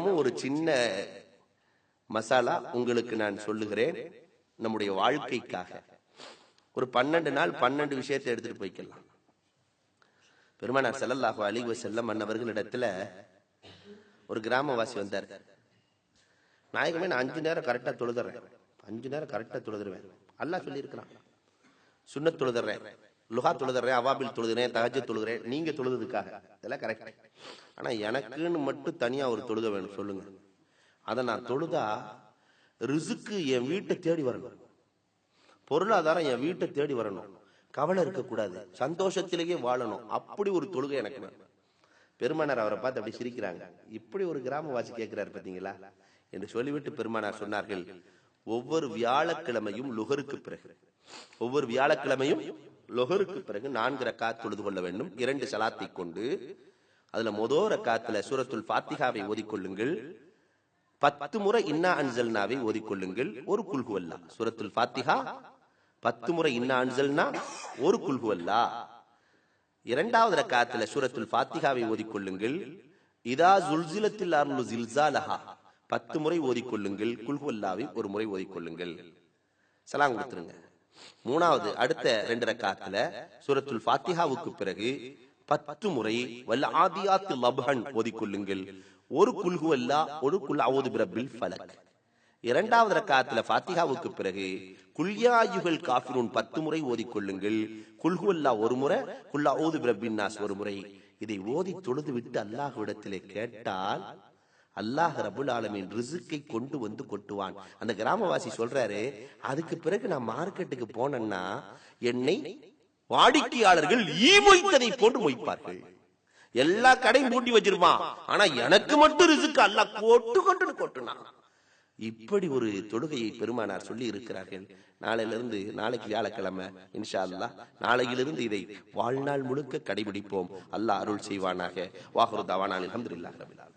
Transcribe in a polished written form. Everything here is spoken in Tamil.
தினமும் ஒரு சின்ன மசாலா உங்களுக்கு நான் சொல்லுகிறேன். நம்முடைய வாழ்க்கைக்காக ஒரு 12 நாள் 12 விஷயத்தை எடுத்துட்டு போய்க்கலாம். பெருமானார் ஸல்லல்லாஹு அலைஹி வஸல்லம் அன்னவர்களிடத்துல ஒரு கிராமவாசி வந்தார். நாயகமே, நான் 5 நேரம் கரெக்டா தொழுதுறேன், 5 நேரம் கரெக்டா தொழுதுருவேன். அல்லாஹ் சொல்லி இருக்கிறான். சுன்னத் தொழுதுறேன், லுஹா தொழுதுறேன், அவாபில் தொழுதுறேன், தஹஜ்ஜுத் தொழுகிறேன். நீங்க தொழுதுக்காக இதெல்லாம் கரெக்ட். ஆனா எனக்குன்னு மட்டும் தனியா ஒரு தொழுகை வேணும், சொல்லுங்க. அதை நான் தொழுதா ரிசுக்கு என் வீட்டை தேடி வரணும், பொருளாதாரம் என் வீட்டை தேடி வரணும், கவலை இருக்கக்கூடாது, சந்தோஷத்திலேயே வாழணும். அப்படி ஒரு தொழுகை எனக்கு வேணும். பெருமானார் அவரை பார்த்து அப்படி சிரிக்கிறாங்க. இப்படி ஒரு கிராமவாசி கேட்கிறாரு பாத்தீங்களா என்று சொல்லிவிட்டு பெருமானார் சொன்னார்கள், ஒவ்வொரு வியாழக்கிழமையும் லுஹருக்கு பிறகு, ஒவ்வொரு வியாழக்கிழமையும் லுஹருக்கு பிறகு 4 ரக்காத் தொழுது கொள்ள வேண்டும். 2 சலாத்தை கொண்டு அதுல முதல் ரக்காத்துல சூரத்துல் ஃபாத்திஹாவை ஓதிக்கொள்ளுங்கள். 10 முறை இன்னா அன்சல்னாவை ஓதிக்கொள்ளுங்கள். ஒரு குல் ஹுவல்லா. சூரத்துல் ஃபாத்திஹா 10 முறை இன்னா அன்சல்னா, ஒரு குல் ஹுவல்லா. 2வது ரக்காத்துல சூரத்துல் ஃபாத்திஹாவை ஓதிக்கொள்ளுங்கள். இதா ஸுல்ஸிலத்தில் அர்லு ஸில்ஸாலஹா 10 முறை ஓதிக்கொள்ளுங்கள். குல் ஹுவல்லாவை ஒரு முறை ஓதிக்கொள்ளுங்கள். சலாம் கொடுத்துருங்க. 3வது அடுத்த 2 ரக்காத்துல சூரத்துல் ஃபாத்திஹாவுக்கு பிறகு 10 முறை வல் ஆதியாத் லப்ஹன் ஓதிக்கொள்ளுங்கள். ஒரு குல் ஹுவல்லா, ஒரு குல் அஊது பிரப்பில் ஃபலக். 2வது ரக்காத்துல ஃபாத்திஹாவுக்கு பிறகு குல் யா அய்யுஹல் காஃபிரூன் 10 முறை ஓதிக்கொள்ளுங்கள். குல் ஹுவல்லா ஒரு முறை, குல் அஊது பிரப்பின் நாஸ் ஒரு முறை. இதை ஓதி தொழுது விட்டு அல்லாஹ்விடத்திலே கேட்டால் அல்லாஹ் ரப்புல் ஆலமீன் ரிஸ்கை கொண்டு வந்து கொட்டுவான். அந்த கிராமவாசி சொல்றாரு, அதுக்கு பிறகு நான் மார்க்கெட்டுக்கு போனேன்னா என்னை வாடிக்கையாளர்கள் ஈ மொய்த்ததை போன்று மொய்ப்பார்கள். எல்லா கடையும் பூட்டி வச்சிருப்பான், ஆனா எனக்கு மட்டும் ரிஸ்க் அல்லாஹ் கொட்டு கொட்டுன்னு கொட்டுனா. இப்படி ஒரு தொழுகையை பெருமானார் சொல்லி இருக்கிறார்கள். நாளையிலிருந்து, நாளைக்கு வியாழக்கிழமை, இன்ஷா அல்லாஹ் நாளையிலிருந்து இதை வாழ்நாள் முழுக்க கடைபிடிப்போம். அல்லாஹ் அருள் செய்வானாக. வாஹிரு தஅவானா அல்ஹம்துலில்லாஹி ரப்பில் ஆலமீன்.